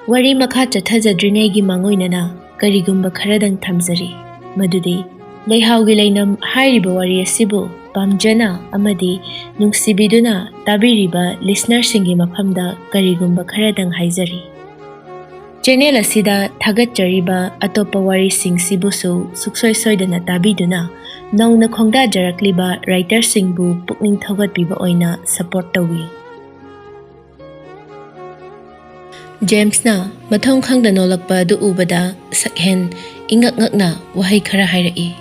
Wari makha chathajadrinegi mangoinana karigumba kharadang thamjari madudi leihaugi leinam hairiba wari asibu pamjana amadi nungsibiduna tabiriba listener singi mafamda karigumba kharadang haijari channel asida thagachariba atopa wari sing sibusu suksoi soidana tabiduna nauna khongda jarakliba writer singbu pukning thogatbiba oina support tawi James na mathong khangda nolakpa du ubada sakhen ingak ngakna wahai khara hairai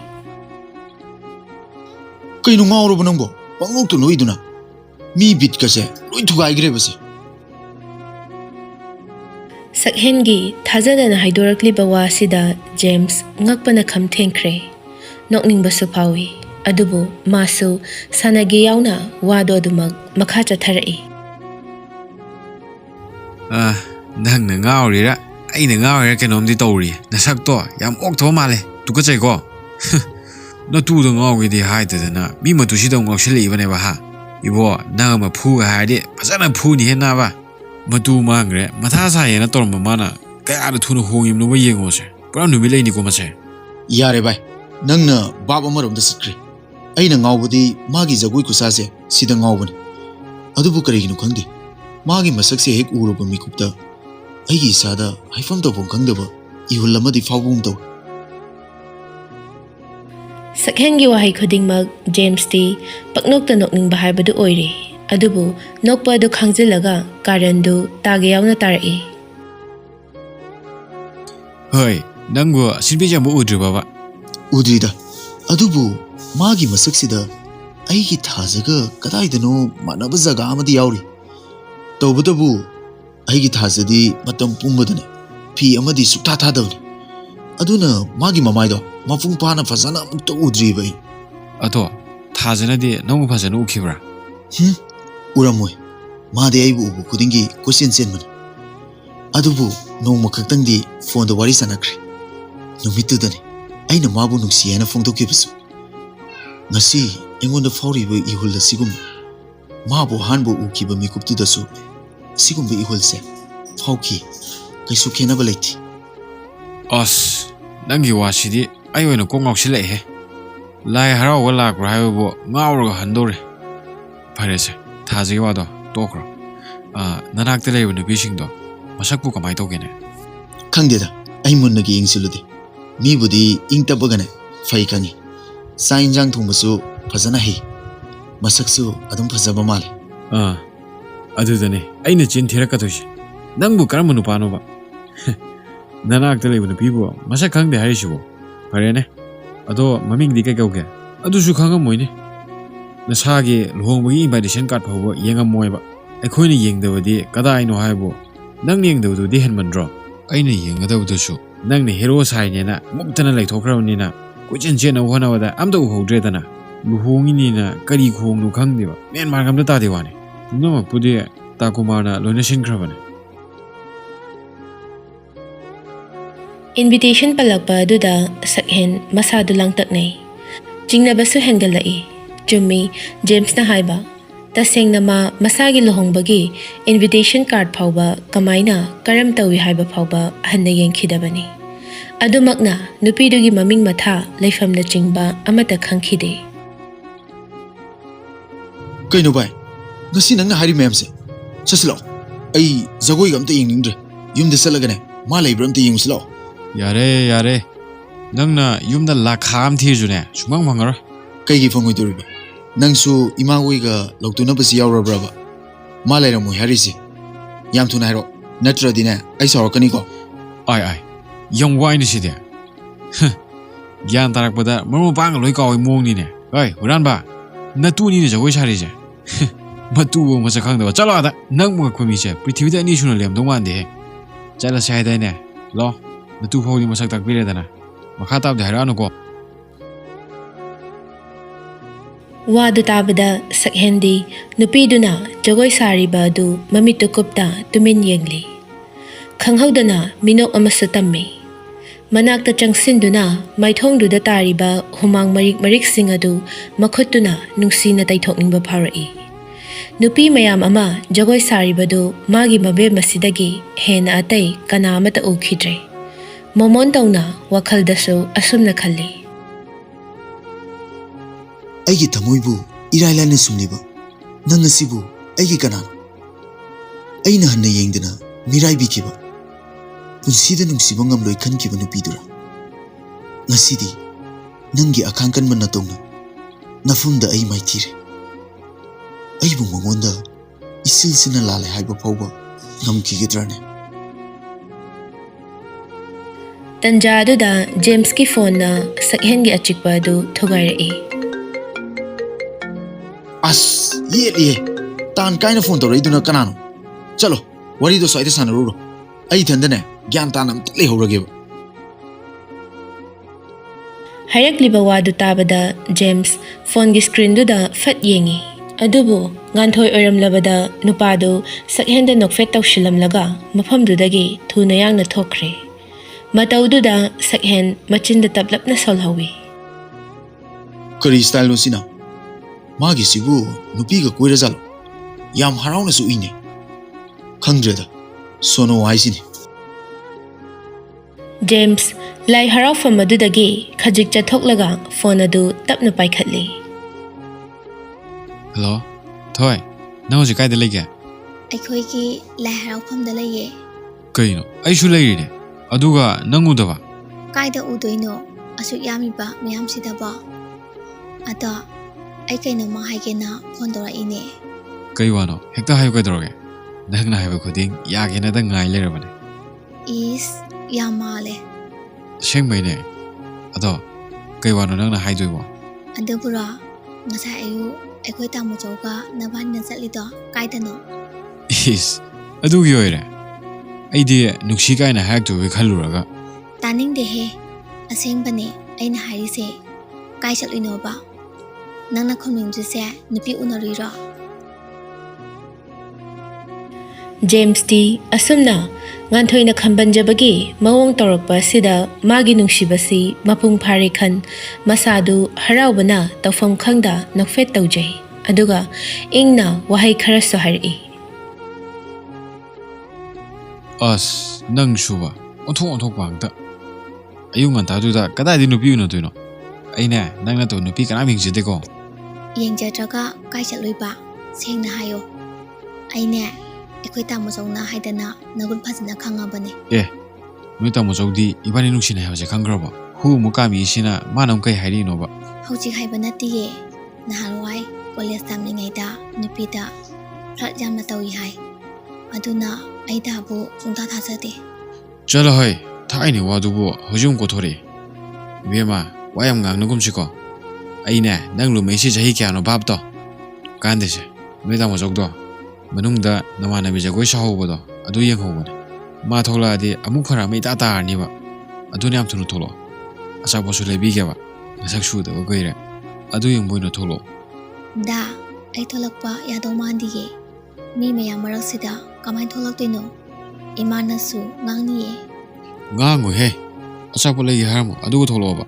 Kaino ngawro banangbo pangok to noiduna mi bit kase loi thugai gre basi Sakhen gi thajadana haidorakli bawa sida James ngakpana khamthengkhre nokning basu pawi adubu masu sanagi yauna wado dumak makha chatharai Nang na ngawrira ai na ngawrira kenom di tawri nasak to yam oktho male tukachai ko na tu do ngawgi di haida na mi matu si do ngawsili ibane ba ha ibo na ma phu ga haide phasana phu ni hena ba matu mangre matha sa yena torma mana kaya da thunu hongim no ba yengo se pura nu mi lei ni ko ma se yare bai nangna baba marom da sikre aina ngawbudi magi jagoi kusase sida ngawbani adubu kariginu khangdi magi masak se hek uroba mikupta aigi sada haifam to bong khangdaba ihul lamadi fawbum to Sakhen gi wahai khodingmak James ti paknok ta nokning bahai badu oire adubu nokpa du khangjilaga karandu tage yauna tarai Hoi nanggo sinbi jambu udru baba udrida adubu magi masak sida aigi thajaga kadai dano manaba jaga amadi yauri tawbadabu aigi thajadi matam pumbadane fi amadi sukta thadawni aduna magi mamaido mafung pana fazana amta udri bai ato thajana di nangu fazana ukibra uramoi made aibu ubu kudingi question senman adubu nongma khaktang di phone da wari sanakre numitu dane aina mabu nungsiyana phongdokibasu ngasi engonda fauriba ihulda sigum mabu hanbu ukiba mikuptu dasu sigum bi ihulse phauki kaisu khenaba leiti As nangi wasidi ayo na ko ngawsile he lai haraw wala kra hayo ngawro handore parese thaji wado tokro nanak te lebu ne bising do masakpu kamai togene khangdeda ai munnagi ingsilude mi budi ingtabagane fai kangi sain jang thongbasu fazana he masaksu adum fazaba male adudane aina chin thiraka toshi nangbu karam nupano ba nanak te lebu ne bibo masak khangde harishibo parene ado maming di kai gauge adu su khangam moine nasage lohongbi invitation card phawo yengam moiba akhoi ni yengdawadi kadai no haibo nang yengdawdu di henmandro aina yengadawdu su nang ne hero sai ne na mubtana laithokrawni na kuchen chen na hona wada amda uhodre dana luhongi ni na kari khong nu khangdiba men margam da ta dewane no pudi takumana loneshin kravane Invitation palakpa aduda sakhen masadu langtaknei chingnabasu hengalai chummi James na haiba tasengna ma masagi lohongbagi invitation card phawba kamaina karam tawi haiba phawba hanna yengkhidabani adumakna nupidugi maming matha leifamna chingba amata khangkhide kaino bai ngasi nangna hari memse saslo ai jagoi gamta yengingdre yumda salagane ma leibramta yenguslo yare nangna yumda lakham thijune sumang mangaro kaigi phangoi doriba nangsu imangoi ga loktuna basi yawrabraba ma leiramu harisi yam thuna haro natra dine ai sarakani ko ai yong wine side gyan tarak pada mamu bang loi kawi mong ni ne oi uran ba na tu ni ne jagoi sari je matu bo ma sakhang da chalo ada nang mo khumi che prithvi da ni shuna lem dong wan de chala sai dai ne lo na tu phau ni masak tak pire dana makha tab de harano ko Wadu tabada sakhendi nupiduna jagoi sariba adu mamitu kupta tumin yengli. Khanghaudana minok amasu tammi. Manakta changsinduna maithongduda tariba humang marik sing adu makhutuna nungsina taithokningba pharai. Nupi mayam ama jagoi saribadu magi mabe masidagi hena atai kana amata ukhidre. Momon tauna wakhaldasu asumna khalli. ꯑꯩꯒꯤ ꯊꯃꯣꯏꯕꯨ ꯏꯔꯥꯏ ꯂꯥꯏꯅ ꯁꯨꯝꯂꯤꯕ ꯅꯪ ꯑꯁꯤꯕꯨ ꯑꯩꯒꯤ ꯀꯅꯥꯅꯣ ꯑꯩꯅ ꯍꯟꯅ ꯌꯦꯡꯗꯅ ꯃꯤꯔꯥꯏꯕꯤꯈꯤꯕ ꯄꯨꯟꯁꯤꯗ ꯅꯨꯡꯁꯤꯕ ꯉꯝꯂꯣꯏ ꯈꯟꯈꯤꯕ ꯅꯨꯄꯤꯗꯨꯔ ꯉꯁꯤꯗꯤ ꯅꯪꯒꯤ ꯑꯈꯥꯡ ꯀꯟꯕ ꯅꯇꯧꯅ ꯅꯐꯝꯗ ꯑꯩ ꯃꯥꯏꯊꯤꯔꯦ ꯑꯩꯕꯨ ꯃꯉꯣꯟꯗ ꯏꯁꯤꯜꯁꯤꯅ ꯂꯥꯜꯂꯦ ꯍꯥꯏꯕ ꯐꯥꯎꯕ ꯉꯝꯈꯤꯒꯗ꯭ꯔꯅꯦ ꯇꯟꯖꯥ ꯑꯗꯨꯗ ꯖꯦꯝꯁꯀꯤ ꯐꯣꯟꯅ ꯁꯛꯍꯦꯟꯒꯤ ꯑꯆꯤꯛꯄ ꯑꯗꯨ ꯊꯨꯒꯥꯏꯔꯛꯏ. ꯑꯁ ꯌꯦꯠꯂꯤꯌꯦ ꯇꯥꯟ ꯀꯥꯏꯅ ꯐꯣꯟ ꯇꯧꯔꯛꯏꯗꯨꯅ ꯀꯅꯥꯅꯣ ꯆꯠꯂꯣ ꯋꯥꯔꯤꯗꯣ ꯁ꯭ꯋꯥꯏꯗ ꯁꯥꯟꯅꯔꯨꯔꯣ ꯑꯩ ꯏꯊꯟꯗꯅꯦ ꯒ꯭ꯌꯥꯟ ꯇꯥꯅ ꯑꯝꯇ ꯂꯩꯍꯧꯔꯒꯦꯕ. ꯍꯥꯏꯔꯛꯂꯤꯕ ꯋꯥꯗꯨ ꯇꯥꯕꯗ ꯖꯦꯝꯁ ꯐꯣꯟꯒꯤ ꯁ꯭ꯀ꯭ꯔꯤꯟꯗꯨꯗ ꯐꯠ ꯌꯦꯡꯉꯤ. ꯑꯗꯨꯕꯨ ꯉꯥꯟꯊꯣꯏ ꯑꯣꯏꯔꯝꯂꯕꯗ ꯅꯨꯄꯥꯗꯨ ꯁꯛꯍꯦꯟꯗ ꯅꯣꯛꯐꯦꯠ ꯇꯧꯁꯤꯜꯂꯝꯂꯒ ꯃꯐꯝꯗꯨꯗꯒꯤ ꯊꯨꯅ ꯌꯥꯡꯅ ꯊꯣꯛꯈ꯭ꯔꯦ. ꯃꯇꯧꯗꯨꯗ ꯁꯛꯍꯦꯟ ꯃꯆꯤꯟꯗ ꯇꯞꯂꯞꯅ ꯁꯣꯜꯍꯧꯏ. ꯀꯔꯤ ꯁ꯭ꯇꯥꯏꯜꯅꯣ ꯁꯤꯅ ꯃꯥꯒꯤꯁꯤꯕꯨ ꯅꯨꯄꯤꯒ ꯀꯣꯏꯔꯖꯥꯠꯂꯣ ꯌꯥꯝ ꯍꯔꯥꯎꯅꯁꯨ ꯎꯏꯅꯦ ꯈꯪꯗ꯭ꯔꯦꯗ ꯁꯣꯅꯣ ꯍꯥꯏꯁꯤꯅꯤ. ꯖꯦꯝꯁ ꯂꯥꯏ ꯍꯔꯥꯎꯐꯝ ꯑꯗꯨꯗꯒꯤ ꯈꯖꯤꯛ ꯆꯠꯊꯣꯛꯂꯒ ꯐꯣꯟ ꯑꯗꯨ ꯇꯞꯅ ꯄꯥꯏꯈꯠꯂꯤ. ꯍꯜꯂꯣ ꯊꯣꯏ ꯅꯪ ꯍꯧꯖꯤꯛ ꯀꯥꯏꯗ ꯂꯩꯒꯦ? ꯑꯩꯈꯣꯏꯒꯤ ꯂꯥꯏ ꯍꯔꯥꯎꯐꯝꯗ ꯂꯩꯌꯦ. ꯀꯩꯅꯣ ꯑꯩꯁꯨ ꯂꯩꯔꯤꯅꯦ ꯑꯗꯨꯒ ꯅꯪ ꯎꯗꯕ? ꯀꯥꯏꯗ ꯎꯗꯣꯏꯅꯣ ꯑꯁꯨꯛ ꯌꯥꯝꯃꯤꯕ ꯃꯌꯥꯝꯁꯤꯗꯕꯣ. ꯑꯗꯣ ꯑꯩ ꯀꯩꯅꯣꯝꯃ ꯍꯥꯏꯒꯦꯅ ꯐꯣꯟ ꯇꯧꯔꯛꯏꯅꯦ. ꯀꯩ ꯋꯥꯅꯣ ꯍꯦꯛꯇ ꯍꯥꯏꯌꯨ ꯀꯩꯗꯧꯔꯒꯦ ꯅꯪꯅ ꯍꯥꯏꯕ ꯈꯨꯗꯤꯡ ꯌꯥꯒꯦꯅꯗ ꯉꯥꯏ ꯂꯩꯔꯕꯅꯦ. ꯏꯁ ꯌꯥꯝ ꯃꯥꯜꯂꯦ. ꯑꯁꯦꯡꯕꯩꯅꯦ ꯑꯗꯣ ꯀꯩ ꯋꯥꯅꯣ ꯅꯪꯅ ꯍꯥꯏꯗꯣꯏꯕꯣ? ꯑꯗꯨꯕꯨꯔꯣ ꯉꯁꯥꯏ ꯑꯌꯨꯛ ꯑꯩꯈꯣꯏ ꯇꯥꯃꯣꯆꯧꯒ ꯅꯕꯥꯅꯤꯅ ꯆꯠꯂꯤꯗꯣ ꯀꯥꯏꯗꯅꯣ? ꯏꯁ ꯑꯗꯨꯒꯤ ꯑꯣꯏꯔꯦ ꯑꯩꯗꯤ ꯅꯨꯡꯁꯤ ꯀꯥꯏꯅ ꯍꯥꯏꯔꯛꯇꯣꯏꯕ ꯈꯜꯂꯨꯔꯒ. ꯇꯥꯅꯤꯡꯗꯦꯍꯦ ꯑꯁꯦꯡꯕꯅꯦ ꯑꯩꯅ ꯍꯥꯏꯔꯤꯁꯦ. ꯀꯥꯏ ꯆꯠꯂꯤꯅꯣꯕ? ꯅꯪꯅ ꯈꯨꯝꯅꯤꯡꯗ꯭ꯔꯤꯁꯦ ꯅꯨꯄꯤ ꯎꯅꯔꯨꯏꯔꯣ? ꯖꯦꯝꯁꯇꯤ ꯑꯁꯨꯝꯅ ꯉꯥꯟꯊꯣꯏꯅ ꯈꯝꯕꯟꯖꯕꯒꯤ ꯃꯑꯣꯡ ꯇꯧꯔꯛꯄ ꯑꯁꯤꯗ ꯃꯥꯒꯤ ꯅꯨꯡꯁꯤꯕꯁꯤ ꯃꯄꯨꯡ ꯐꯥꯔꯦ ꯈꯟ ꯃꯁꯥꯗꯨ ꯍꯔꯥꯎꯕꯅ ꯇꯧꯐꯝ ꯈꯪꯗ ꯅꯣꯛꯐꯦꯠ ꯇꯧꯖꯩ. ꯑꯗꯨꯒ ꯏꯪꯅ ꯋꯥꯍꯩ ꯈꯔꯁꯨ ꯍꯥꯏꯔꯛꯏ. ꯑꯁ ꯅꯪ ꯁꯨꯕ ꯑꯣꯟꯊꯣꯛꯄ ꯉꯥꯛꯇ. ꯑꯌꯨꯛ ꯉꯟꯇꯥꯗꯨꯗ ꯀꯗꯥꯏꯗꯩ ꯅꯨꯄꯤ ꯎꯅꯗꯣꯏꯅꯣ? ꯑꯩꯅꯦ ꯅꯪ ꯅꯠꯇꯕ ꯅꯨꯄꯤ ꯀꯅꯥꯝ ꯌꯦꯡꯖꯗꯦꯀꯣ. ꯌꯦꯡꯖꯗ꯭ꯔꯒ ꯀꯥꯏ ꯆꯠꯂꯨꯏꯕ? ꯁꯦꯡꯅ ꯍꯥꯏꯌꯣ. ꯑꯩꯅꯦ ꯑꯩꯈꯣꯏ ꯇꯥꯃꯣꯆꯧꯅ ꯍꯥꯏꯗꯅ ꯅꯒꯨꯟ ꯐꯖꯅ ꯈꯪꯉꯕꯅꯦ. ꯅꯣꯏ ꯇꯥꯃꯣꯆꯧꯗꯤ ꯏꯕꯥꯅꯤ ꯅꯨꯡꯁꯤꯅꯩ ꯍꯥꯏꯕꯁꯦ ꯈꯪꯈ꯭ꯔꯕꯣ? ꯍꯨ ꯑꯃꯨꯛ ꯀꯥꯝꯃꯤꯁꯤꯅ ꯃꯥꯅ ꯑꯃꯨꯛ ꯀꯩ ꯍꯥꯏꯔꯤꯅꯣꯕ? ꯍꯧꯖꯤꯛ ꯍꯥꯏꯕ ꯅꯠꯇꯤꯌꯦ. ꯅꯍꯥꯟꯋꯥꯏ ꯀꯣꯂꯦꯖ ꯇꯝꯂꯤꯉꯩꯗ ꯅꯨꯄꯤꯗ ꯐ꯭ꯂꯠ ꯌꯥꯝꯅ ꯇꯧꯏ ꯍꯥꯏ. ꯑꯗꯨꯅ ꯑꯩ ꯗꯥꯕꯨ ꯁꯨꯡꯊꯥ ꯊꯥꯖꯗꯦ. ꯆꯠꯂꯣ ꯍꯣꯏ ꯊꯥꯏꯅꯤ ꯋꯥꯗꯨꯕꯨ ꯍꯧꯖꯤꯛ ꯑꯃꯨꯛ ꯀꯣꯊꯣꯔꯛꯏ. ꯏꯕꯦꯝꯃ ꯋꯥ ꯌꯥꯝ ꯉꯥꯡꯅꯒꯨꯝꯁꯤꯀꯣ. ꯑꯩꯅꯦ ꯅꯪ ꯂꯨꯝꯃꯛꯏꯁꯤ ꯆꯍꯤ ꯀꯌꯥꯅꯣ ꯚꯥꯞꯇꯣ? ꯀꯥꯟꯗꯦꯁꯦ ꯅꯣꯏ ꯇꯥꯃꯣꯆꯧꯗꯣ ꯃꯅꯨꯡꯗ ꯅꯃꯥꯟꯅꯕꯤ ꯖꯒꯣꯏ ꯁꯥꯍꯧꯕꯗꯣ ꯑꯗꯨ ꯌꯦꯡꯍꯧꯕꯅꯦ. ꯃꯥ ꯊꯣꯛꯂꯛꯑꯗꯤ ꯑꯃꯨꯛ ꯐꯔ ꯑꯃ ꯏꯇꯥ ꯇꯥꯔꯅꯤꯕ. ꯑꯗꯨꯅ ꯌꯥꯝ ꯊꯨꯅ ꯊꯣꯛꯂꯛꯑꯣ. ꯑꯆꯥꯄꯣꯠꯁꯨ ꯂꯩꯕꯤꯒꯦꯕ. ꯅꯁꯛ ꯁꯨꯗꯕ ꯀꯨꯏꯔꯦ. ꯑꯗꯨ ꯌꯦꯡꯕ ꯑꯣꯏꯅ ꯊꯣꯛꯂꯛꯑꯣ. ꯗꯥ ꯑꯩ ꯊꯣꯛꯂꯛꯄ ꯌꯥꯗꯧ ꯃꯥꯟꯗꯤꯌꯦ. ꯃꯤ ꯃꯌꯥꯝ ꯃꯔꯛꯁꯤꯗ ꯀꯃꯥꯏꯅ ꯊꯣꯛꯂꯛꯇꯣꯏꯅꯣ? ꯏꯃꯥꯅꯁꯨ ꯉꯥꯡꯅꯤꯌꯦ. ꯉꯥꯡꯉꯣꯏꯍꯦ ꯑꯆꯥꯄꯣꯠ ꯂꯩꯒꯦ ꯍꯥꯏꯔꯝꯃꯣ ꯑꯗꯨꯒ ꯊꯣꯛꯂꯛꯑꯣꯕ.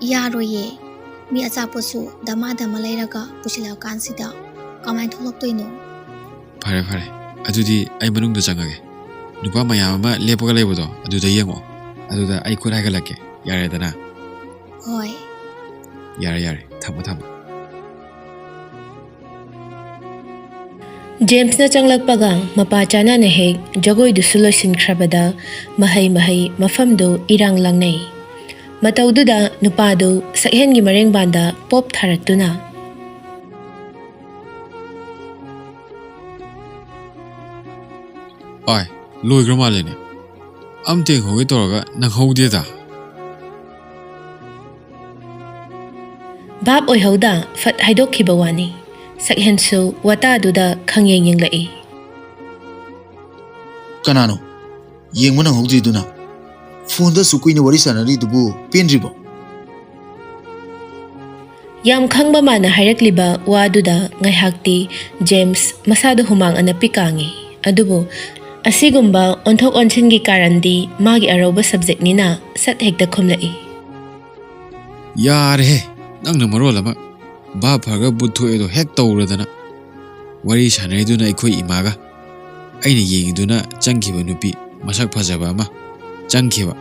ꯌꯥꯔꯣꯏꯌꯦ. ꯃꯤ ꯑꯆꯥꯄꯣꯠꯁꯨ ꯗꯃꯥ ꯂꯩꯔꯒ ꯄꯨꯁꯤꯜꯂꯛꯑꯀꯥꯟꯁꯤꯗ ꯀꯃꯥꯏꯅ ꯊꯣꯛꯂꯛꯇꯣꯏꯅꯣ? ꯐꯔꯦ ꯑꯗꯨꯗꯤ ꯑꯩ ꯃꯅꯨꯡꯗ ꯆꯪꯉꯒꯦ. ꯅꯨꯄꯥ ꯃꯌꯥꯝ ꯑꯃ ꯂꯦꯞꯄꯒ ꯂꯩꯕꯗꯣ ꯑꯗꯨꯗ ꯌꯦꯡꯉꯛꯑꯣ. ꯑꯗꯨꯗ ꯑꯩ ꯈꯨꯠ ꯍꯥꯏꯒꯠꯂꯛꯀꯦ. ꯌꯥꯔꯦꯗꯅ? ꯍꯣꯏ. ꯌꯥꯔꯦ ꯊꯝꯃꯣ. ꯖꯦꯝꯁꯅ ꯆꯪꯂꯛꯄꯒ ꯃꯄꯥ ꯆꯥꯅꯅ ꯍꯦꯛ ꯖꯒꯣꯏꯗꯨꯁꯨ ꯂꯣꯏꯁꯤꯟꯈ꯭ꯔꯕꯗ ꯃꯍꯩ ꯃꯐꯝꯗꯨ ꯏꯔꯥꯡ ꯂꯥꯡꯅꯩ. ꯃꯇꯧꯗꯨꯗ ꯅꯨꯄꯥꯗꯨ ꯁꯛꯍꯦꯟꯒꯤ ꯃꯔꯦꯡꯕꯥꯟꯗ ꯄꯣꯞ ꯊꯥꯔꯛꯇꯨꯅ ꯑꯥꯏ ꯂꯣꯏꯈ꯭ꯔ ꯃꯥꯜꯂꯦꯅꯦ. ꯑꯝꯇ ꯌꯦꯡꯍꯧꯒꯦ ꯇꯧꯔꯒ ꯅꯪꯍꯧꯗꯦꯗ. ꯚꯥꯞ ꯑꯣꯏꯍꯧꯗ ꯐꯠ ꯍꯥꯏꯗꯣꯛꯈꯤꯕ ꯋꯥꯅꯤ. ꯁꯛꯍꯦꯟꯁꯨ ꯋꯥꯇꯥꯗꯨꯗ ꯈꯪꯌꯦꯡ ꯌꯦꯡꯂꯛꯏ. ꯀꯅꯥꯅꯣ ꯌꯦꯡꯕ ꯅꯪꯍꯧꯗ꯭ꯔꯤꯗꯨꯅ? ꯐꯣꯟꯗ ꯁꯨ ꯀꯨꯏꯅ ꯋꯥꯔꯤ ꯁꯥꯟꯅꯔꯤꯗꯨꯕꯨ ꯄꯦꯟꯗ꯭ꯔꯤꯕꯣ? ꯌꯥꯝ ꯈꯪꯕ ꯃꯥꯅ ꯍꯥꯏꯔꯛꯂꯤꯕ ꯋꯥꯗꯨꯗ ꯉꯥꯏꯍꯥꯛꯇꯤ ꯖꯦꯝꯁ ꯃꯁꯥꯗ ꯍꯨꯃꯥꯡ ꯑꯅꯞꯄꯤ ꯀꯥꯡꯉꯤ ꯑꯗꯨꯕꯨ ꯑꯁꯤꯒꯨꯝꯕ ꯑꯣꯟꯊꯣꯛ ꯑꯣꯟꯁꯤꯟꯒꯤ ꯀꯥꯔꯟꯗꯤ ꯃꯥꯒꯤ ꯑꯔꯧꯕ ꯁꯕꯖꯦꯛꯅꯤꯅ ꯁꯠ ꯍꯦꯛꯇ ꯈꯨꯝꯂꯛꯏ ꯌꯥꯔꯦꯍꯦ ꯅꯪꯅ ꯃꯔꯣꯜ ꯑꯃ ꯚꯥꯞ ꯐꯔꯒ ꯕꯨꯠ ꯊꯣꯛꯑꯦꯗꯣ ꯍꯦꯛ ꯇꯧꯔꯗꯅ ꯋꯥꯔꯤ ꯁꯥꯟꯅꯔꯤꯗꯨꯅ ꯑꯩꯈꯣꯏ ꯏꯃꯥꯒ ꯑꯩꯅ ꯌꯦꯡꯉꯤꯗꯨꯅ ꯆꯪꯈꯤꯕ ꯅꯨꯄꯤ ꯃꯁꯛ ꯐꯖꯕ ꯑꯃ ꯆꯪꯈꯤꯕ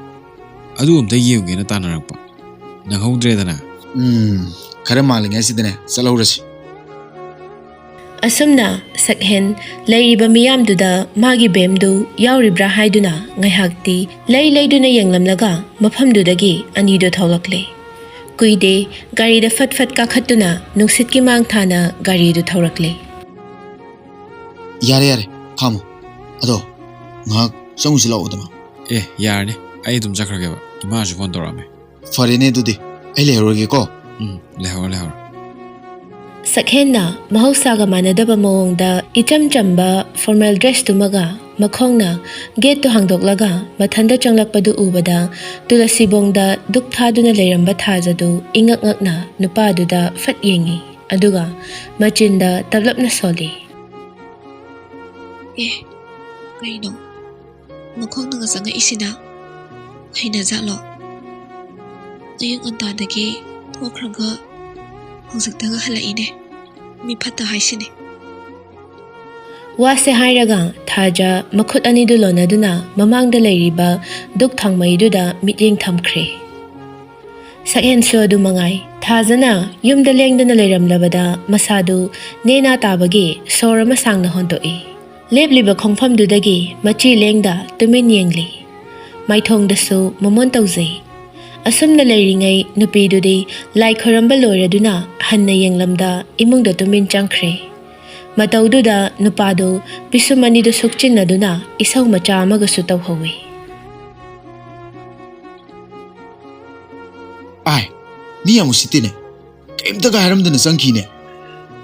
ꯑꯗꯨ ꯑꯝꯇ ꯌꯦꯡꯒꯦꯅ ꯇꯥꯟꯅꯔꯛꯄ ꯅꯪꯍꯧꯗ꯭ꯔꯦꯗꯅ ꯈꯔ ꯃꯥꯜꯂꯤꯉꯩꯁꯤꯗꯅꯦ ꯆꯠꯍꯧꯔꯁꯤ ꯑꯁꯨꯝꯅ ꯁꯛꯍꯦꯟ ꯂꯩꯔꯤꯕ ꯃꯤꯌꯥꯝꯗꯨꯗ ꯃꯥꯒꯤ ꯕꯦꯝꯗꯨ ꯌꯥꯎꯔꯤꯕ꯭ꯔꯥ ꯍꯥꯏꯗꯨꯅ ꯉꯥꯏꯍꯥꯛꯇꯤ ꯂꯩꯗꯨꯅ ꯌꯦꯡꯂꯝꯂꯒ ꯃꯐꯝꯗꯨꯗꯒꯤ ꯑꯅꯤꯗꯨ ꯊꯣꯛꯂꯛꯂꯦ ꯀꯨꯏꯗꯦ ꯒꯥꯔꯤꯗ ꯐꯠ ꯐꯠ ꯀꯥꯈꯠꯇꯨꯅ ꯅꯨꯡꯁꯤꯠꯀꯤ ꯃꯥꯡ ꯊꯥꯅ ꯒꯥꯔꯤꯗꯨ ꯊꯧꯔꯛꯂꯦ ꯌꯥꯔꯦ ꯈꯥꯝꯃꯣ ꯑꯗꯣ ꯉꯥꯏꯍꯥꯛ ꯆꯪꯉꯨꯁꯤ ꯂꯥꯛꯑꯣꯗꯅ ꯌꯥꯔꯅꯤ ꯑꯩ ꯑꯗꯨꯝ ꯆꯠꯈ꯭ꯔꯒꯦꯕ ꯏꯃꯥꯁꯨ ꯐꯣꯟ ꯇꯧꯔꯛꯑꯝꯃꯦ ꯐꯔꯦꯅꯦ ꯑꯗꯨꯗꯤ ꯑꯩ ꯂꯩꯍꯧꯔꯒꯦꯀꯣ ꯂꯩꯍꯧꯔꯣ ꯁꯛꯍꯦꯟꯅ ꯃꯍꯧꯁꯥꯒ ꯃꯥꯟꯅꯗꯕ ꯃꯑꯣꯡꯗ ꯏꯆꯝ ꯆꯝꯕ ꯐꯣꯔꯃꯦꯜ ꯗ꯭ꯔꯦꯁꯇꯨꯃꯒ ꯃꯈꯣꯡꯅ ꯒꯦꯠꯇꯨ ꯍꯥꯡꯗꯣꯛꯂꯒ ꯃꯊꯟꯇ ꯆꯪꯂꯛꯄꯗꯨ ꯎꯕꯗ ꯇꯨꯂꯁꯤꯕꯣꯡꯗ ꯗꯨꯛ ꯊꯥꯗꯨꯅ ꯂꯩꯔꯝꯕ ꯊꯥꯖꯗꯨ ꯏꯉꯛ ꯉꯛꯅ ꯅꯨꯄꯥꯗꯨꯗ ꯐꯠ ꯌꯦꯡꯉꯤ ꯑꯗꯨꯒ ꯃꯆꯤꯟꯗ ꯇꯞꯂꯞꯅ ꯁꯣꯜꯂꯤ ꯀꯩꯅꯣ ꯃꯈꯣꯡꯅꯒ ꯆꯪꯉꯛꯏꯁꯤꯅ ꯍꯩꯅꯖꯥꯠꯂꯣ ꯑꯌꯨꯛ ꯉꯟꯇꯥꯗꯒꯤ ꯊꯣꯛꯈ꯭ꯔꯒ ꯍꯧꯖꯤꯛꯇꯒ ꯍꯜꯂꯛꯏꯅꯦ ꯃꯤ ꯐꯠꯇ ꯍꯥꯏꯁꯤꯅꯦ ꯋꯥꯁꯦ ꯍꯥꯏꯔꯒ ꯊꯥꯖ ꯃꯈꯨꯠ ꯑꯅꯤꯗꯨ ꯂꯣꯟꯅꯗꯨꯅ ꯃꯃꯥꯡꯗ ꯂꯩꯔꯤꯕ ꯗꯨꯛ ꯊꯥꯡꯃꯩꯗꯨꯗ ꯃꯤꯠꯌꯦꯡ ꯊꯝꯈ꯭ꯔꯦ ꯁꯛꯍꯦꯟꯁꯨ ꯑꯗꯨ ꯃꯉꯥꯏ ꯊꯥꯖꯅ ꯌꯨꯝꯗ ꯂꯦꯡꯗꯅ ꯂꯩꯔꯝꯂꯕꯗ ꯃꯁꯥꯗꯨ ꯅꯦꯅꯥ ꯇꯥꯕꯒꯤ ꯁꯣꯔ ꯑꯃ ꯁꯥꯡꯅ ꯍꯣꯟꯗꯣꯛꯏ ꯂꯦꯞꯂꯤꯕ ꯈꯣꯡꯐꯝꯗꯨꯗꯒꯤ ꯃꯆꯤ ꯂꯦꯡꯗ ꯇꯨꯃꯤꯟ ꯌꯦꯡꯂꯤ ꯃꯥꯏꯊꯣꯡꯗꯁꯨ ꯃꯃꯣꯟ ꯇꯧꯖꯩ ꯑꯁꯨꯝꯅ ꯂꯩꯔꯤꯉꯩ ꯅꯨꯄꯤꯗꯨꯗꯤ ꯂꯥꯏ ꯈꯣꯏꯔꯝꯕ ꯂꯣꯏꯔꯗꯨꯅ ꯍꯟꯅ ꯌꯦꯡꯂꯝꯗ ꯏꯃꯨꯡꯗ ꯇꯨꯃꯤꯟ ꯆꯪꯈ꯭ꯔꯦ ꯃꯇꯧꯗꯨꯗ ꯅꯨꯄꯥꯗꯨ ꯄꯤꯁꯨꯝ ꯑꯅꯤꯗꯨ ꯁꯨꯛꯆꯤꯟꯅꯗꯨꯅ ꯏꯁꯧ ꯃꯆꯥ ꯑꯃꯒꯁꯨ ꯇꯧꯍꯧꯏ ꯃꯤ ꯌꯥꯝ ꯎꯁꯤꯠꯇꯦꯅꯦ ꯀꯩꯝꯇꯒ ꯍꯥꯏꯔꯝꯗꯅ ꯆꯪꯈꯤꯅꯦ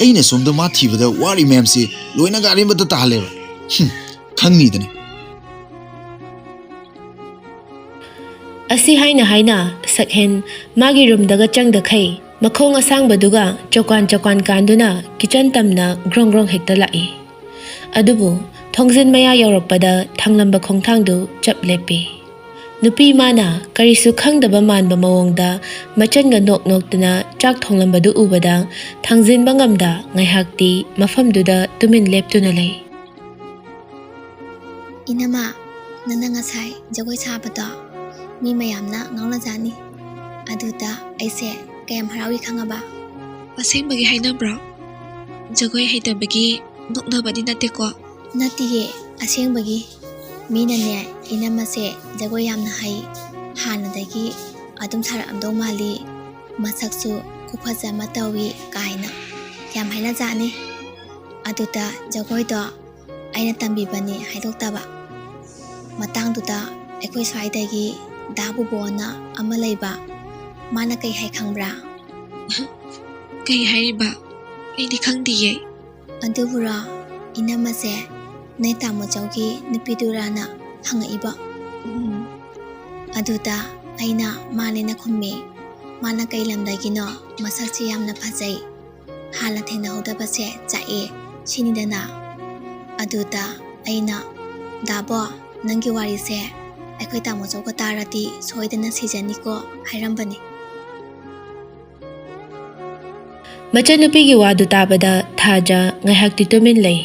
ꯑꯩꯅ ꯁꯣꯝꯗ ꯃꯥ ꯊꯤꯕꯗ ꯋꯥꯔꯤ ꯃꯌꯥꯝꯁꯤ ꯂꯣꯏꯅꯒ ꯑꯔꯦꯝꯕꯗ ꯇꯥꯍꯜꯂꯦꯕ ꯈꯪꯅꯤꯗꯅꯦ ꯑꯁꯤ ꯍꯥꯏꯅ ꯁꯛꯍꯦꯟ ꯃꯥꯒꯤ ꯔꯨꯝꯗꯒ ꯆꯪꯗꯈꯩ ꯃꯈꯣꯡ ꯑꯁꯥꯡꯕꯗꯨꯒ ꯆꯣꯀꯥꯟ ꯀꯥꯟꯗꯨꯅ ꯀꯤꯆꯟ ꯇꯝꯅ ꯒ꯭ꯔꯣꯡ ꯒ꯭ꯔꯣꯡ ꯍꯦꯛꯇ ꯂꯥꯛꯏ ꯑꯗꯨꯕꯨ ꯊꯣꯡꯖꯤꯟ ꯃꯌꯥ ꯌꯧꯔꯛꯄꯗ ꯊꯪꯂꯝꯕ ꯈꯣꯡꯊꯥꯡꯗꯨ ꯆꯞ ꯂꯦꯞꯄꯤ ꯅꯨꯄꯤ ꯃꯥꯅ ꯀꯔꯤꯁꯨ ꯈꯪꯗꯕ ꯃꯥꯟꯕ ꯃꯑꯣꯡꯗ ꯃꯆꯟꯒ ꯅꯣꯛꯇꯨꯅ ꯆꯥꯛ ꯊꯣꯡꯂꯝꯕꯗꯨ ꯎꯕꯗ ꯊꯥꯡꯖꯤꯟꯕ ꯉꯝꯗ ꯉꯥꯏꯍꯥꯛꯇꯤ ꯃꯐꯝꯗꯨꯗ ꯇꯨꯃꯤꯟ ꯂꯦꯞꯇꯨꯅ ꯂꯩ ꯏꯅꯝꯃ ꯅꯪꯅ ꯉꯁꯥꯏ ꯖꯒꯣꯏ ꯁꯥꯕꯗꯣ ꯃꯤ ꯃꯌꯥꯝꯅ ꯉꯥꯎꯅꯖꯥꯅꯤ ꯑꯗꯨꯗ ꯑꯩꯁꯦ ꯀꯌꯥꯝ ꯍꯔꯥꯎꯏ ꯈꯪꯉꯕ ꯑꯁꯦꯡꯕꯒꯤ ꯍꯥꯏꯅꯕ꯭ꯔꯣ ꯖꯒꯣꯏ ꯍꯩꯇꯕꯒꯤ ꯅꯣꯛꯅꯕꯗꯤ ꯅꯠꯇꯦꯀꯣ ꯅꯠꯇꯤꯌꯦ ꯑꯁꯦꯡꯕꯒꯤ ꯃꯤꯅꯅꯦ ꯏꯅꯝꯃꯁꯦ ꯖꯒꯣꯏ ꯌꯥꯝꯅ ꯍꯩ ꯍꯥꯟꯅꯗꯒꯤ ꯑꯗꯨꯝ ꯁꯥꯔꯛꯑꯝꯗꯧ ꯃꯥꯜꯂꯤ ꯃꯁꯛꯁꯨ ꯈꯨꯐꯖ ꯑꯃ ꯇꯧꯏ ꯀꯥꯏꯅ ꯌꯥꯝ ꯍꯥꯏꯅꯖꯥꯅꯤ ꯑꯗꯨꯗ ꯖꯒꯣꯏꯗꯣ ꯑꯩꯅ ꯇꯝꯕꯤꯕꯅꯤ ꯍꯥꯏꯗꯣꯛꯇꯕ ꯃꯇꯥꯡꯗꯨꯗ ꯑꯩꯈꯣꯏ ꯁ꯭ꯋꯥꯏꯗꯒꯤ ꯗꯥ ꯕꯨꯕꯣꯅ ꯑꯃ ꯂꯩꯕ ꯃꯥꯅ ꯀꯩ ꯍꯥꯏ ꯈꯪꯕ꯭ꯔꯥ ꯀꯩ ꯍꯥꯏꯔꯤꯕ ꯑꯩꯗꯤ ꯈꯪꯗꯤꯌꯦ ꯑꯗꯨꯕꯨꯔꯣ ꯏꯅꯝꯃꯁꯦ ꯅꯣꯏ ꯇꯥꯃꯣꯆꯧꯒꯤ ꯅꯨꯄꯤꯗꯨꯔꯥꯅ ꯍꯪꯉꯛꯏꯕ ꯑꯗꯨꯗ ꯑꯩꯅ ꯃꯥꯅꯦꯅ ꯈꯨꯝꯃꯤ ꯃꯥꯅ ꯀꯩ ꯂꯝꯗꯒꯤꯅꯣ ꯃꯁꯛꯁꯦ ꯌꯥꯝꯅ ꯐꯖꯩ ꯍꯥꯟꯅ ꯊꯦꯡꯅꯍꯧꯗꯕꯁꯦ ꯆꯥꯛꯑꯦ ꯁꯤꯅꯤꯗꯅ ꯑꯗꯨꯗ ꯑꯩꯅ ꯗꯥꯕꯣ ꯅꯪꯒꯤ ꯋꯥꯔꯤꯁꯦ ꯑꯩꯈꯣꯏ ꯇꯥꯃꯣꯆꯧꯒ ꯇꯥꯔꯗꯤ ꯁꯣꯏꯗꯅ ꯁꯤꯖꯅꯤꯀꯣ ꯍꯥꯏꯔꯝꯕꯅꯤ ꯃꯆꯟꯅꯨꯄꯤꯒꯤ ꯋꯥꯗꯨ ꯇꯥꯕꯗ ꯊꯥꯖ ꯉꯥꯏꯍꯥꯛꯇꯤ ꯇꯨꯃꯤꯟ ꯂꯩ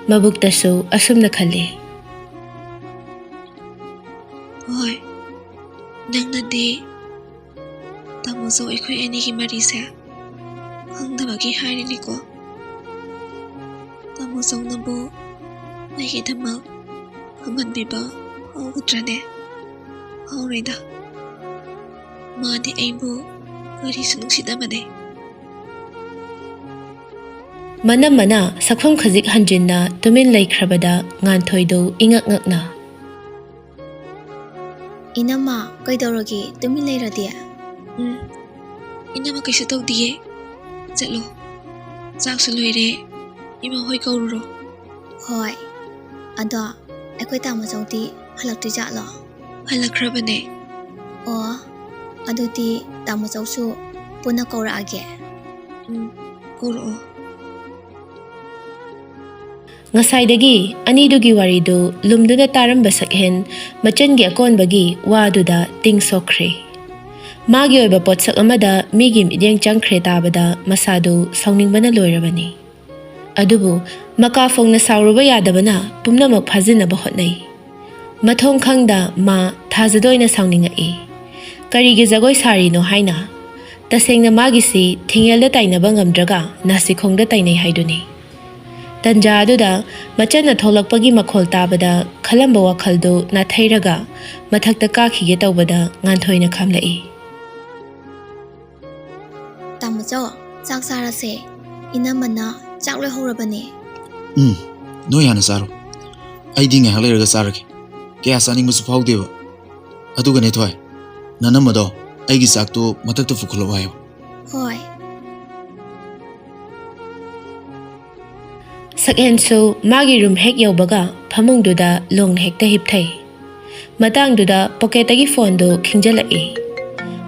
ꯃꯕꯨꯛꯇꯁꯨ ꯑꯁꯨꯝꯅ ꯈꯜꯂꯤ ꯍꯣꯏ ꯅꯪꯅꯗꯤ ꯇꯥꯃꯣꯆꯧ ꯑꯩꯈꯣꯏ ꯑꯅꯤꯒꯤ ꯃꯔꯤꯁꯦ ꯈꯪꯗꯕꯒꯤ ꯍꯥꯏꯔꯤꯅꯤꯀꯣ ꯇꯥꯃꯣꯆꯧꯅꯕꯨ ꯑꯩꯒꯤꯗꯃꯛ ꯈꯪꯍꯟꯕꯤꯕ ꯐꯥꯎꯒꯗ꯭ꯔꯅꯦ ꯐꯥꯎꯔꯣꯏꯗ ꯃꯥꯗꯤ ꯑꯩꯕꯨ ꯀꯔꯤꯁꯨ ꯅꯨꯡꯁꯤꯗꯕꯅꯦ ꯃꯅꯝꯃꯅ ꯁꯛꯐꯝ ꯈꯖꯤꯛ ꯍꯟꯖꯤꯟꯅ ꯇꯨꯃꯤꯟ ꯂꯩꯈ꯭ꯔꯕꯗ ꯉꯥꯟꯊꯣꯏꯗꯨ ꯏꯉꯛ ꯉꯛꯅ ꯏꯅꯝꯃ ꯀꯩꯗꯧꯔꯒꯦ ꯇꯨꯃꯤꯟ ꯂꯩꯔꯗꯤ ꯏꯅꯝꯃ ꯀꯩꯁꯨ ꯇꯧꯗꯤꯌꯦ ꯆꯠꯂꯣ ꯆꯥꯛꯁꯨ ꯂꯣꯏꯔꯦ ꯏꯃꯥ ꯍꯣꯏ ꯀꯧꯔꯨꯔꯣ ꯍꯣꯏ ꯑꯗꯣ ꯑꯩꯈꯣꯏ ꯇꯥꯃꯣꯆꯧꯗꯤ ꯍꯜꯂꯛꯇ꯭ꯔꯤꯖꯥꯠꯂꯣ ꯍꯜꯂꯛꯈ꯭ꯔꯕꯅꯦ ꯑꯣ ꯑꯗꯨꯗꯤ ꯇꯥꯃꯣꯆꯧꯁꯨ ꯄꯨꯟꯅ ꯀꯧꯔꯛꯑꯒꯦ ꯀꯧꯔꯛꯑꯣ Ngasaidagi anidugi waridu lumduna taramba sakhen machangi akonbagi waduda tingsokhre. Magi oiba potsak amada migi midyang changkhre tabada masadu saungingbana loirabani. Adubu makafongna sauruba yadabana pumnamak phazinaba hotnai. Mathong khangda ma thazadoina sauningai. Karigi jagoi sarino haina. Tasengna magisi thingyalda tainaba ngamdraga nasikhongda tainai haiduni. Tanja aduda machana tholakpagi makhol tabada khalamba wakhaldu nathairaga mathakta kakhige tawbada nganthoina khamlai. Tamacho chak sarase inamana chakloi horabane. No yana saro. Ai dinga haleraga sarage. Kaya saning musu phawdeba. Aduga ne thoi. Nanamado aigi sakto matakta fukhulawayo. Hoi. Sakhensu magi room hek yawbaga phamungduda long hekta hipthai. Matangduda pocketagi phone do khingjalai.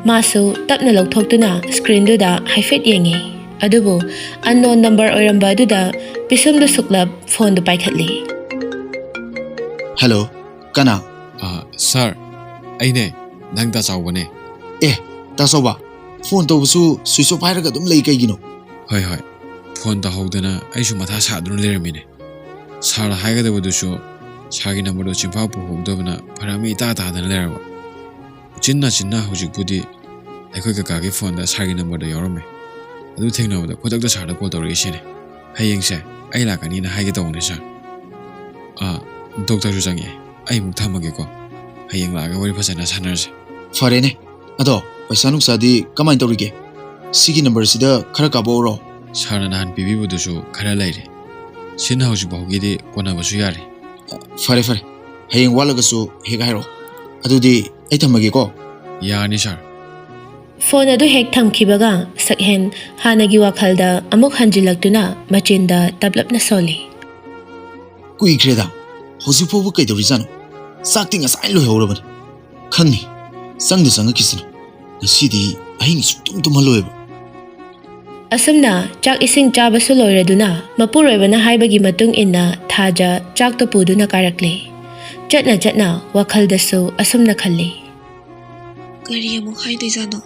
Masu tapna lawthoktuna screen duda haifet yengi. Adubu unknown number oiramba duda pisumdu suklab phone du paikhatli. Hello, kana? Sir, aine nang ta chawbane. Tasoba. Phone tawbusu switch off hairaga dum lei kaigino. Hoi hoi. Phone ta hawdana aishu matha sadrun leramine. Sar haigadabudushu sargi number do chimpa pu hawdabana pharami ta dana leraba. Chinna hojikpudi akhoi kakagi phone da sargi number da yorame. Adu thengnabada kodakta sarda call tawri sine. Hayengse ai lakani na haige tawne sir. Doctor ju changi ai muk thamage ko. Hayeng laga wari phasana sanarse. Farene. Ado paisa nuksadi kamai tawrige. Sigi number sida khara kaboro. Sarna nahan pibibudusu khara laire. Sin hojibawgidi konabasu yare. Fare. Hayeng walagasu hega hairo. Adudi ai thamage ko. Yani sir. Phone adu hek thamkhibaga sakhen hanagi wakhalda amuk hanjilaktuna machinda tablapna soli. Kui kreda. Hosi phobu kai dori jano. Sakti ngasai loi horabani. Khangni. Sangdu sanga kisino. Nasidi ahin tum haloeba. Asumna chak ising chabasu loiraduna mapuroibana haibagi matung inna thaja chak to puduna karakle. Chatna wakhaldasu asumna khalli. Kari amuk haidojano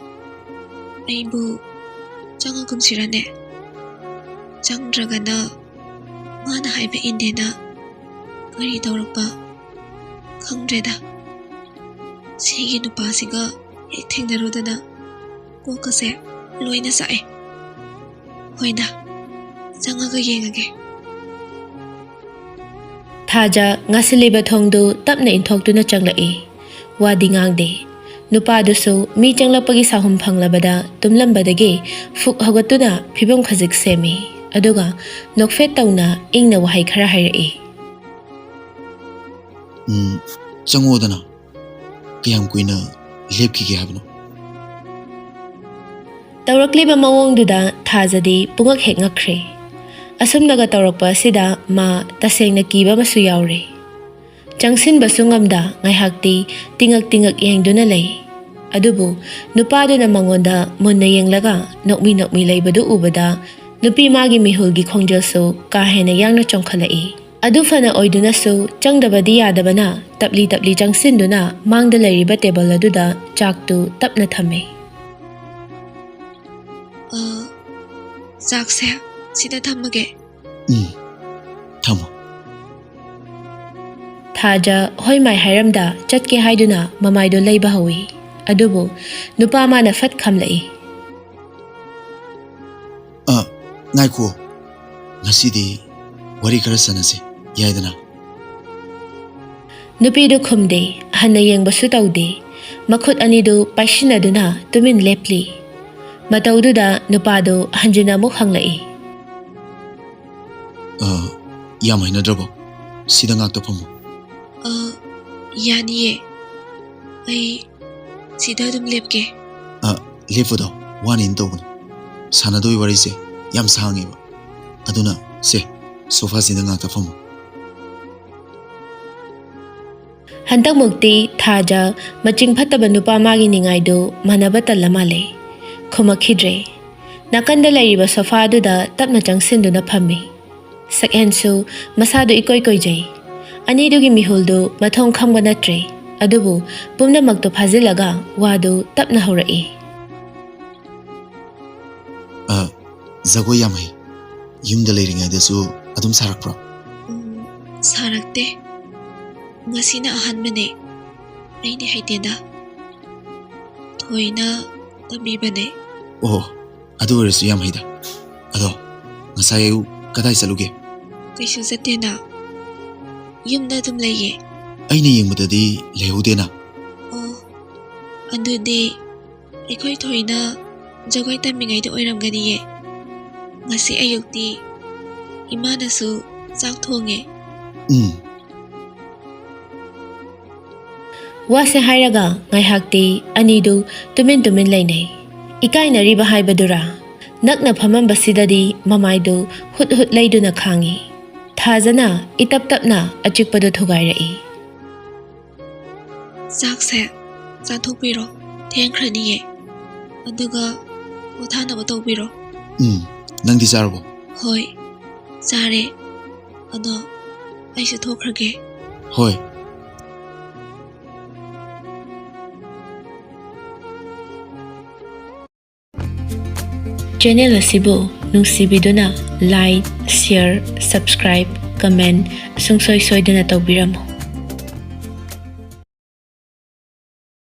aibu changagumsirane changdragana mana haiba indena kari tawrakpa khangdreda sigi nupasiga hek thengnarodana kokase loina sae hoina changaga yengage. Thaja ngasiliba thongdu tapna inthoktuna changlai. Wadi ngangde. Nupadusu mi changlapagi sahum phanglabada tumlambadagi fuk hagatuna phibam khajik semi. Aduga nokfet tawna ingna wahai khara hairai. Changodana. Kiyam kuina lepkige habno. Tawrakliba mawongduda thajadi pungak hek ngakre. Asumnaga tawrakpa sida ma tasengna kiba masu yaure. Changsinba sungamda ngaihakti tingak yengduna lay. Adubu nupaduna mangonda munna yenglaga nokmi laybadu ubada nupi magi mihulgi khongjilsu kahena yangna chongkhalai. Adu fana oiduna su changdabadi yadabana tapli changsinduna mangda layriba table aduda chaktu tapna thame. Chakse sida thamage. Thamo. Thaja hoi mai hairamda chatke haiduna mamaido leiba hawi. Adubu nupa mana fat khamlai. Ngaiko. Ngasidi wari khara sanase yaidana. Nupidu khumde hanna yengbasu tawde. Makhut anidu paishinaduna tumin lepli. Matawduda nupado hanjina muk hanglai. Yam hainadrabo. Sida ngakta phamu. Yaniye ai sida dum lepke. Lefudo wani intobuni. Sanadoi warise yam sangiba. Aduna se sofa sida ngakta phamu. Hantak mukti thaja maching phataba nupa magi ningaido manaba tallamale. Khumakhidre. ꯅꯥꯀꯟꯗ ꯂꯩꯔꯤꯕ ꯁꯣꯐꯥꯗꯨꯗ ꯇꯞꯅ ꯆꯪꯁꯤꯟꯗꯨꯅ ꯐꯝꯃꯤ꯫ ꯁꯛꯍꯦꯟꯁꯨ ꯃꯁꯥꯗꯨ ꯏꯀꯣꯏ ꯀꯣꯏꯖꯩ꯫ ꯑꯅꯤꯗꯨꯒꯤ ꯃꯤꯍꯨꯜꯗꯨ ꯃꯊꯣꯡ ꯈꯪꯕ ꯅꯠꯇ꯭ꯔꯦ, ꯑꯗꯨꯕꯨ ꯄꯨꯝꯅꯃꯛꯇꯨ ꯐꯥꯖꯤꯜꯂꯒ ꯋꯥꯗꯨ ꯇꯞꯅ ꯍꯧꯔꯛꯏ꯫ ꯖꯒꯣꯏ ꯌꯥꯝ ꯍꯩ꯫ ꯌꯨꯝꯗ ꯂꯩꯔꯤꯉꯩꯗꯁꯨ ꯑꯗꯨꯝ ꯁꯥꯔꯛꯄ꯭ꯔꯣ? ꯁꯥꯔꯛꯇꯦ, ꯉꯁꯤꯅ ꯑꯍꯥꯟꯕꯅꯦ꯫ ꯑꯩꯗꯤ ꯍꯩꯇꯦꯗ, ꯊꯣꯏꯅ ꯇꯝꯕꯤꯕꯅꯦ꯫ ꯑꯣ, ꯑꯗꯨ ꯑꯣꯏꯔꯁꯨ ꯌꯥꯝ ꯍꯩꯗ꯫ ꯑꯗꯣ ꯉꯁꯥꯏ ꯑꯌꯨꯛ ꯀꯗꯥꯏ ꯆꯠꯂꯨꯒꯦ? ꯀꯩꯁꯨ ꯆꯠꯇꯦꯅ, ꯌꯨꯝꯗ ꯑꯗꯨꯝ ꯂꯩꯌꯦ꯫ ꯑꯩꯅ ꯌꯦꯡꯕꯗꯗꯤ ꯂꯩꯍꯧꯗꯦꯅ꯫ ꯑꯣ, ꯑꯗꯨꯗꯤ ꯑꯩꯈꯣꯏ ꯊꯣꯏꯅ ꯖꯒꯣꯏ ꯇꯝꯃꯤꯉꯩꯗ ꯑꯣꯏꯔꯝꯒꯅꯤꯌꯦ꯫ ꯉꯁꯤ ꯑꯌꯨꯛꯇꯤ ꯏꯃꯥꯅꯁꯨ ꯆꯥꯛ ꯊꯣꯡꯉꯦ꯫ ꯋꯥꯁꯦ ꯍꯥꯏꯔꯒ ꯉꯥꯏꯍꯥꯛꯇꯤ ꯑꯅꯤꯗꯨ ꯇꯨꯃꯤꯟ ꯇꯨꯃꯤꯟ ꯂꯩꯅꯩ꯫ ꯏꯀꯥꯏꯅꯔꯤꯕ ꯍꯥꯏꯕꯗꯨꯔꯥ? ꯅꯛꯅ ꯐꯝꯃꯝꯕꯁꯤꯗꯗꯤ ꯃꯃꯥꯏꯗꯨ ꯍꯨꯠ ꯍꯨꯠ ꯂꯩꯗꯨꯅ ꯈꯥꯡꯉꯤ꯫ ꯊꯥꯖꯅ ꯏꯇꯞ ꯇꯞꯅ ꯑꯆꯤꯛꯄꯗꯨ ꯊꯨꯒꯥꯏꯔꯛꯏ꯫ ꯆꯥꯛꯁꯦ ꯆꯥꯊꯣꯛꯄꯤꯔꯣ, ꯊꯦꯡꯈ꯭ꯔꯅꯤꯌꯦ꯫ ꯑꯗꯨꯒ ꯄꯣꯊꯥꯅꯕ ꯇꯧꯕꯤꯔꯣ꯫ ꯅꯪꯗꯤ ꯆꯥꯔꯕꯣ? ꯍꯣꯏ, ꯆꯥꯔꯦ꯫ ꯑꯗꯣ ꯑꯩꯁꯨ ꯊꯣꯛꯈ꯭ꯔꯒꯦ꯫ ꯍꯣꯏ꯫ ꯆꯦꯅꯦꯜ ꯑꯁꯤꯕꯨ ꯅꯨꯡꯁꯤꯕꯤꯗꯨꯅ ꯂꯥꯏꯛ, ꯁꯤꯌꯔ, ꯁꯕꯁꯀ꯭ꯔꯥꯏꯕ, ꯀꯃꯦꯟ ꯁꯨꯡꯁꯣꯏ ꯁꯣꯏꯗꯅ ꯇꯧꯕꯤꯔꯝꯃꯨ꯫